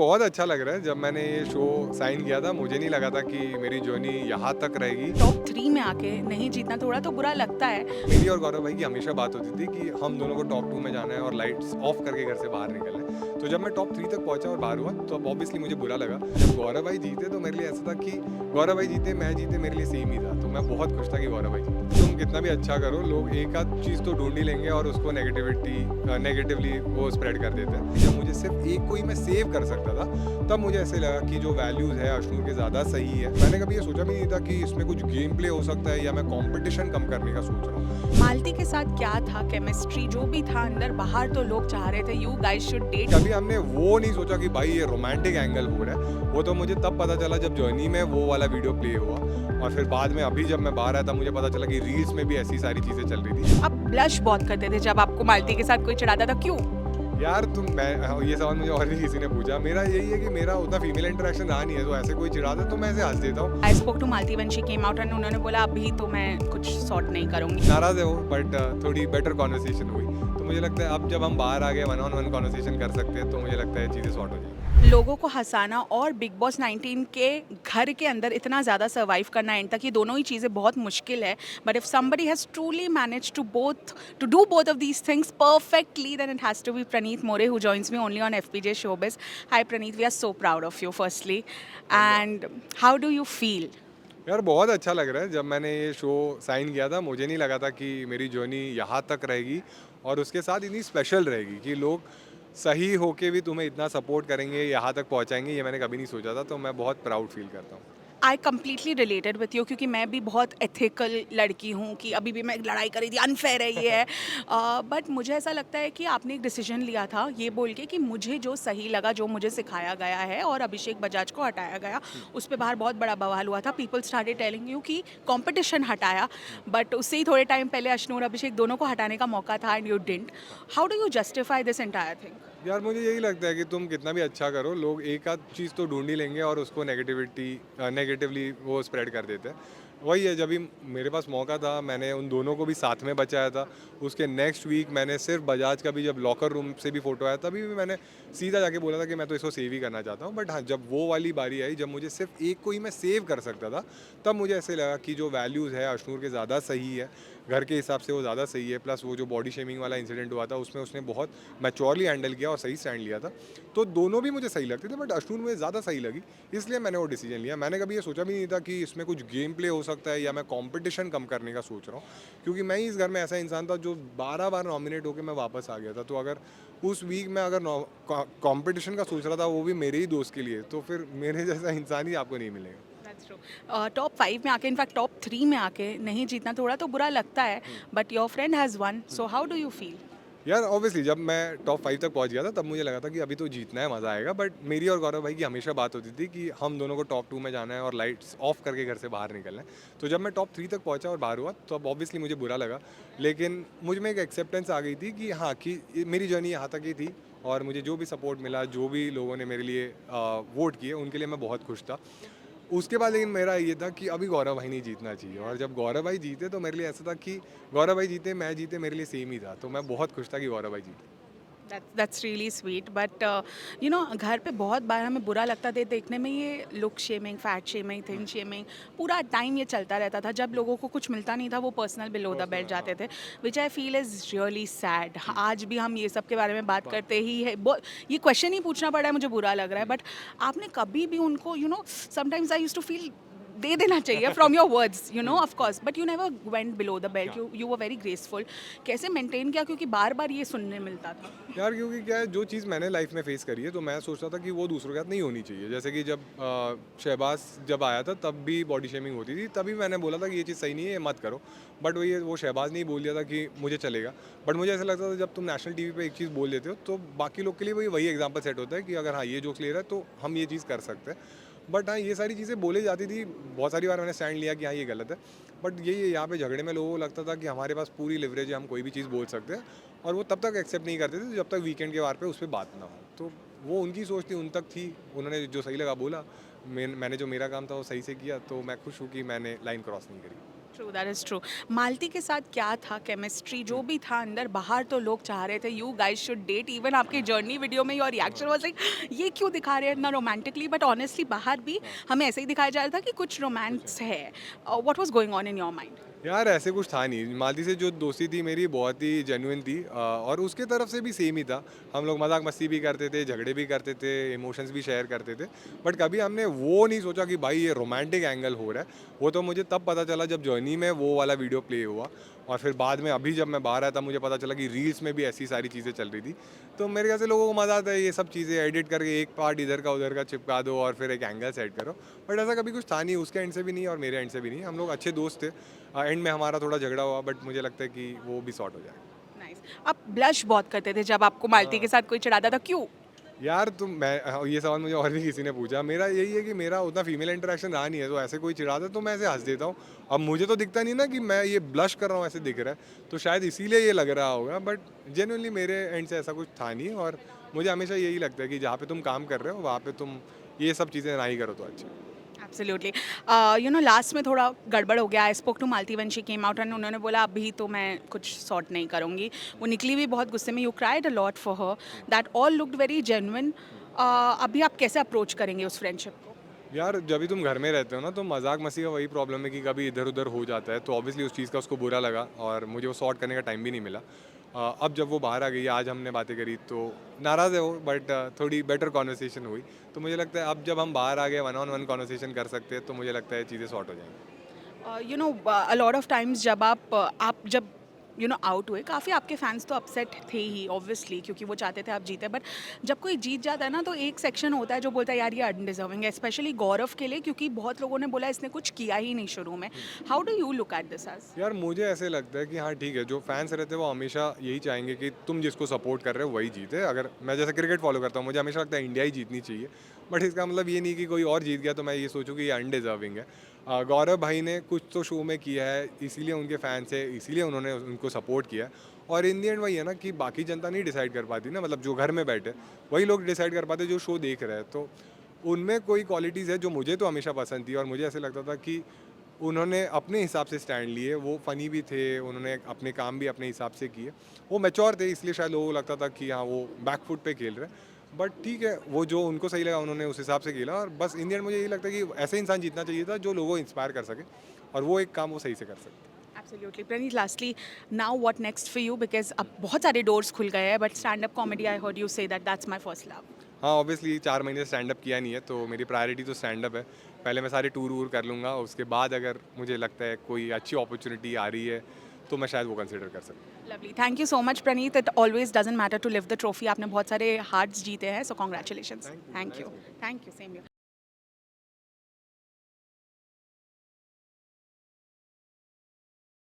बहुत अच्छा लग रहा है। जब मैंने ये शो साइन किया था, मुझे नहीं लगा था कि मेरी जर्नी यहाँ तक रहेगी। टॉप 3 में आके नहीं जीतना थोड़ा तो बुरा लगता है। मेरी और गौरव भाई की हमेशा बात होती थी कि हम दोनों को टॉप 2 में जाना है और लाइट्स ऑफ करके घर से बाहर निकलना है। तो जब मैं टॉप 3 तक पहुँचा और बाहर हुआ, तो अब ऑब्वियसली मुझे बुरा लगा। जब गौरव भाई जीते तो मेरे लिए ऐसा था कि गौरव भाई जीते, मैं जीते, मेरे लिए सेम ही था। तो मैं बहुत खुश था कि गौरव भाई जीते। तुम कितना भी अच्छा करो, लोग एक आध चीज़ तो ढूँढ ही लेंगे और उसको नेगेटिवली वो स्प्रेड कर देते हैं। जब मुझे सिर्फ एक को ही मैं सेव कर सकता था, तब मुझे ऐसे लगा कि जो वैल्यूज़ है अशनूर के ज़्यादा सही है। मैंने कभी ये सोचा भी नहीं था कि इसमें कुछ गेम प्ले हो सकता है या मैं कंपटीशन कम करने का सोच रहा हूँ। मालती के साथ क्या था, केमिस्ट्री जो भी था अंदर बाहर, तो लोग चाह रहे थे यू गाइस शुड डेट। कभी हमने वो नहीं सोचा कि भाई ये रोमांटिक एंगल हो रहा है। वो तो मुझे तब पता चला जब जर्नी में वो वाला वीडियो प्ले हुआ, और फिर बाद में अभी जब मैं बाहर आया था मुझे पता चला कि रील्स में भी ऐसी सारी चीज़ें चल रही थी। आप ब्लश बहुत करते थे जब आपको मालती के साथ कोई चिढ़ाता था, क्यों? यार ये सवाल मुझे और भी किसी ने पूछा। मेरा यही है कि मेरा उतना फीमेल इंटरेक्शन रहा नहीं है, तो ऐसे कोई चिढ़ा दे तो मैं ऐसे हंस देता हूँ। I spoke to Malti when she came out and उन्होंने बोला अभी तो मैं कुछ सॉर्ट नहीं करूंगी। नाराज़ है वो, बट थोड़ी बेटर कॉन्वर्सेशन हुई। तो मुझे लगता है अब जब हम बाहर आ गए, वन ऑन वन कॉन्वर्सेशन कर सकते हैं, तो मुझे लगता है चीज़ें सॉर्ट हो जाएंगी। लोगों को हंसाना और बिग बॉस 19 के घर के अंदर इतना ज़्यादा सर्वाइव करना एंड तक, ये दोनों ही चीज़ें बहुत मुश्किल है। But if somebody has truly manage to do both of these things perfectly, then it has to be Pranit More, who joins me only on FPJ Showbiz. Hi Praneet, we are so proud of you firstly. And how do you feel? यार बहुत अच्छा लग रहा है। जब मैंने ये show sign किया था, मुझे नहीं लगा था कि मेरी जर्नी यहाँ तक रहेगी और उसके साथ इतनी स्पेशल रहेगी कि लोग सही होके भी तुम्हें इतना सपोर्ट करेंगे, यहाँ तक पहुँचाएंगे, ये मैंने कभी नहीं सोचा था। तो मैं बहुत प्राउड फील करता हूँ। I completely related with you, क्योंकि मैं भी बहुत एथिकल लड़की हूँ कि अभी भी मैं एक लड़ाई करी थी, अनफेयर है ये है। बट मुझे ऐसा लगता है कि आपने एक डिसीजन लिया था ये बोल के कि मुझे जो सही लगा, जो मुझे सिखाया गया है, और अभिषेक बजाज को हटाया गया, उस पर बाहर बहुत बड़ा बवाल हुआ था। पीपल स्टार्टेड टेलिंग यू कि कंपटीशन हटाया, बट उससे ही थोड़े टाइम पहले अशनूर अभिषेक दोनों को हटाने का मौका था and you didn't. How do you justify this entire thing? यार मुझे यही लगता है कि तुम कितना भी अच्छा करो, लोग एक आध चीज़ तो ढूंढ ही लेंगे और उसको नेगेटिवली वो स्प्रेड कर देते हैं। वही है, जब भी मेरे पास मौका था मैंने उन दोनों को भी साथ में बचाया था। उसके नेक्स्ट वीक मैंने सिर्फ बजाज का भी, जब लॉकर रूम से भी फोटो आया तभी भी मैंने सीधा जाके बोला था कि मैं तो इसको सेव ही करना चाहता हूँ। बट हाँ, जब वो वाली बारी आई जब मुझे सिर्फ एक को ही मैं सेव कर सकता था, तब मुझे ऐसे लगा कि जो वैल्यूज़ है अशनूर के ज़्यादा सही है, घर के हिसाब से वो ज़्यादा सही है। प्लस वो जो बॉडी शेमिंग वाला इंसिडेंट हुआ था उसमें उसने बहुत मैच्योरली हैंडल किया और सही स्टैंड लिया था। तो दोनों भी मुझे सही लगते थे, बट अशनूर मुझे ज़्यादा सही लगी, इसलिए मैंने वो डिसीजन लिया। मैंने कभी ये सोचा भी नहीं था कि इसमें कुछ गेम प्ले हो सकता है या मैं कंपटीशन कम करने का सोच रहा हूँ, क्योंकि मैं ही इस घर में ऐसा इंसान था जो 12 बार नॉमिनेट होकर मैं वापस आ गया था। तो अगर उस वीक में अगर कंपटीशन का सोच रहा था, वो भी मेरे ही दोस्त के लिए, तो फिर मेरे जैसा इंसान ही आपको नहीं मिलेगा। That's true. टॉप 5 में आके, इनफैक्ट टॉप 3 में आके नहीं जीतना थोड़ा तो बुरा लगता है, but your friend has one, so how do you feel? यार ऑब्वियसली जब मैं टॉप 5 तक पहुंच गया था, तब मुझे लगा था कि अभी तो जीतना है, मज़ा आएगा। बट मेरी और गौरव भाई की हमेशा बात होती थी कि हम दोनों को टॉप 2 में जाना है और लाइट्स ऑफ करके घर से बाहर निकलना है। तो जब मैं टॉप 3 तक पहुंचा और बाहर हुआ, तो अब ऑब्वियसली मुझे बुरा लगा। लेकिन मुझ में एक एक्सेप्टेंस आ गई थी कि हाँ, कि मेरी जर्नी यहाँ तक ही थी और मुझे जो भी सपोर्ट मिला, जो भी लोगों ने मेरे लिए वोट किए, उनके लिए मैं बहुत खुश था। उसके बाद लेकिन मेरा ये था कि अभी गौरव भाई नहीं जीतना चाहिए, और जब गौरव भाई जीते तो मेरे लिए ऐसा था कि गौरव भाई जीते, मैं जीते, मेरे लिए सेम ही था। तो मैं बहुत खुश था कि गौरव भाई जीते। That's really sweet, but you know घर पे बहुत बार हमें बुरा लगता था देखने में, ये look shaming, fat shaming, thin shaming, पूरा टाइम ये चलता रहता था। जब लोगों को कुछ मिलता नहीं था वो पर्सनल बिलो द बेल्ट जाते थे, which I feel is really sad. आज भी हम ये सब के बारे में बात करते ही है, ये क्वेश्चन ही पूछना पड़ा है, मुझे बुरा लग रहा है। बट आपने कभी भी उनको, you know, sometimes I use to feel दे देना चाहिए from your words, you know, of course, but you never went below the belt, you were very graceful. कैसे मेंटेन किया, क्योंकि बार बार ये सुनने मिलता था? यार क्योंकि क्या है, जो चीज़ मैंने लाइफ में फेस करी है, तो मैं सोचता था कि वो दूसरों के साथ नहीं होनी चाहिए। जैसे कि जब शहबाज जब आया था तब भी बॉडी शेमिंग होती थी, तभी मैंने बोला था कि ये चीज़ सही नहीं है, ये मत करो। बट वो शहबाज ने ही बोल दिया था कि मुझे चलेगा। बट मुझे ऐसा लगता था जब तुम नेशनल टीवी पे एक चीज़ बोल देते हो, तो बाकी लोग के लिए वही एग्जाम्पल सेट होता है कि अगर हाँ ये जोक्स ले रहा है तो हम ये चीज़ कर सकते हैं। बट हाँ, ये सारी चीज़ें बोली जाती थी, बहुत सारी बार मैंने स्टैंड लिया कि हाँ ये गलत है। बट यही है, यहाँ पे झगड़े में लोगों को लगता था कि हमारे पास पूरी लिवरेज है, हम कोई भी चीज़ बोल सकते हैं, और वो तब तक एक्सेप्ट नहीं करते थे जब तक वीकेंड के वार पे उस पर बात ना हो। तो वो उनकी सोच थी, उन तक थी, उन्होंने जो सही लगा बोला। मैंने जो मेरा काम था वो सही से किया, तो मैं खुश हूँ कि मैंने लाइन क्रॉस नहीं करी। True, that is true. Malti के साथ क्या था केमिस्ट्री जो भी था अंदर बाहर, तो लोग चाह रहे थे you guys should date. Even आपकी जर्नी वीडियो में योर रिएक्शन वाज लाइक ये क्यों दिखा रहे हैं इतना रोमांटिकली, बट ऑनेस्टली बाहर भी हमें ऐसे ही दिखाया जा रहा था कि कुछ रोमांस है। What was going on in your mind? यार ऐसे कुछ था नहीं, मालती से जो दोस्ती थी मेरी बहुत ही जेन्युइन थी, और उसके तरफ से भी सेम ही था। हम लोग मजाक मस्ती भी करते थे, झगड़े भी करते थे, इमोशंस भी शेयर करते थे, बट कभी हमने वो नहीं सोचा कि भाई ये रोमांटिक एंगल हो रहा है। वो तो मुझे तब पता चला जब जर्नी में वो वाला वीडियो प्ले हुआ, और फिर बाद में अभी जब मैं बाहर आया तब मुझे पता चला कि रील्स में भी ऐसी सारी चीज़ें चल रही थी। तो मेरे ख्याल से लोगों को मज़ा आता है ये सब चीज़ें एडिट करके, एक पार्ट इधर का उधर का चिपका दो और फिर एक एंगल सेट करो, बट ऐसा कभी कुछ था नहीं, उसके एंड से भी नहीं और मेरे एंड से भी नहीं। हम लोग अच्छे दोस्त थे, एंड में हमारा थोड़ा झगड़ा हुआ, बट मुझे लगता है कि वो भी सॉर्ट हो जाएगा। नाइस। आप ब्लश बहुत करते थे जब आपको मालती के साथ कोई चिढ़ाता था, क्यों? यार तुम मैं ये सवाल मुझे और भी किसी ने पूछा, मेरा यही है कि मेरा उतना फीमेल इंटरेक्शन रहा नहीं है, तो ऐसे कोई चिढ़ाता है तो मैं ऐसे हंस देता हूँ। अब मुझे तो दिखता नहीं ना कि मैं ये ब्लश कर रहा हूँ, ऐसे दिख रहा है, तो शायद इसीलिए ये लग रहा होगा, बट जेन्युइनली मेरे एंड से ऐसा कुछ था नहीं। और मुझे हमेशा यही लगता है कि जहाँ पे तुम काम कर रहे हो वहाँ पे तुम ये सब चीज़ें ना ही करो तो अच्छा। एब्सोल्युटली। यू नो लास्ट में थोड़ा गड़बड़ हो गया। I spoke to Malti when she came out and उन्होंने बोला अभी तो मैं कुछ सॉर्ट नहीं करूँगी। वो निकली भी बहुत गुस्से में। You cried a lot for her, that all looked very genuine. अभी आप कैसे अप्रोच करेंगे उस फ्रेंडशिप को? यार जब भी तुम घर में रहते हो ना, तो मजाक मस्ती का वही प्रॉब्लम है कि कभी इधर उधर हो जाता है, तो ऑब्वियसली उस चीज़ का उसको बुरा लगा और मुझे वो सॉर्ट करने का टाइम भी नहीं मिला। अब जब वो बाहर आ गई, आज हमने बातें करी, तो नाराज़ है वो, बट थोड़ी बेटर कॉन्वर्सेशन हुई। तो मुझे लगता है अब जब हम बाहर आ गए, वन ऑन वन कॉन्वर्सेशन कर सकते हैं, तो मुझे लगता है चीज़ें सॉर्ट हो जाएंगी। You know a lot of times जब आप जब यू नो आउट हुए, काफ़ी आपके फैंस तो अपसेट थे ही ऑब्वियसली, क्योंकि वो चाहते थे आप जीते। बट जब कोई जीत जाता है ना, तो एक सेक्शन होता है जो बोलता है यार ये अनडिजर्विंग है, स्पेशली गौरव के लिए, क्योंकि बहुत लोगों ने बोला इसने कुछ किया ही नहीं शुरू में। How do you look at this age? यार मुझे ऐसे लगता है कि हाँ ठीक है, जो फैंस रहते हैं वो हमेशा यही चाहेंगे कि तुम जिसको सपोर्ट कर रहे हो वही जीते। अगर मैं जैसे क्रिकेट फॉलो करता हूँ, मुझे हमेशा लगता है इंडिया ही जीतनी चाहिए, बट इसका मतलब ये नहीं कि कोई और जीत गया तो मैं ये सोचूं कि ये अनडिजर्विंग है। गौरव भाई ने कुछ तो शो में किया है, इसीलिए उनके फैंस है, इसीलिए उन्होंने उनको सपोर्ट किया है। और इन दी एंड वही है ना कि बाकी जनता नहीं डिसाइड कर पाती ना, मतलब जो घर में बैठे वही लोग डिसाइड कर पाते जो शो देख रहे हैं। तो उनमें कोई क्वालिटीज़ है जो मुझे तो हमेशा पसंद थी, और मुझे ऐसे लगता था कि उन्होंने अपने हिसाब से स्टैंड लिए, वो फ़नी भी थे, उन्होंने अपने काम भी अपने हिसाब से किए, वो मैच्योर थे, इसलिए शायद लोगों को लगता था कि हाँ वो बैक फुट पे खेल रहे हैं। बट ठीक है, वो जो उनको सही लगा उन्होंने उस हिसाब से खेला, और बस इन द एंड मुझे यही लगता है कि ऐसे इंसान जीतना चाहिए था जो लोगों को इंस्पायर कर सके, और वो एक काम वो सही से कर सकते। Absolutely. Pranit, lastly now what next for you, because अब बहुत सारे डोर्स खुल गए हैं, but stand up comedy I heard you say that that's my first love. हाँ ऑब्वियसली 4 महीने स्टैंड अप किया नहीं है, तो मेरी प्रायोरिटी तो स्टैंड अप है। पहले मैं सारे टूर वूर कर लूँगा, उसके बाद अगर मुझे लगता है कोई अच्छी अपॉर्चुनिटी आ रही है तो मैं शायद वो कंसिडर कर सकता lovely, thank you so much Pranit. It always doesn't matter to live the trophy. आपने बहुत सारे हार्ट्स जीते हैं, सो कॉन्ग्रेचुलेशंस। हूँ। Thank you. Nice meeting you. Thank you, same you.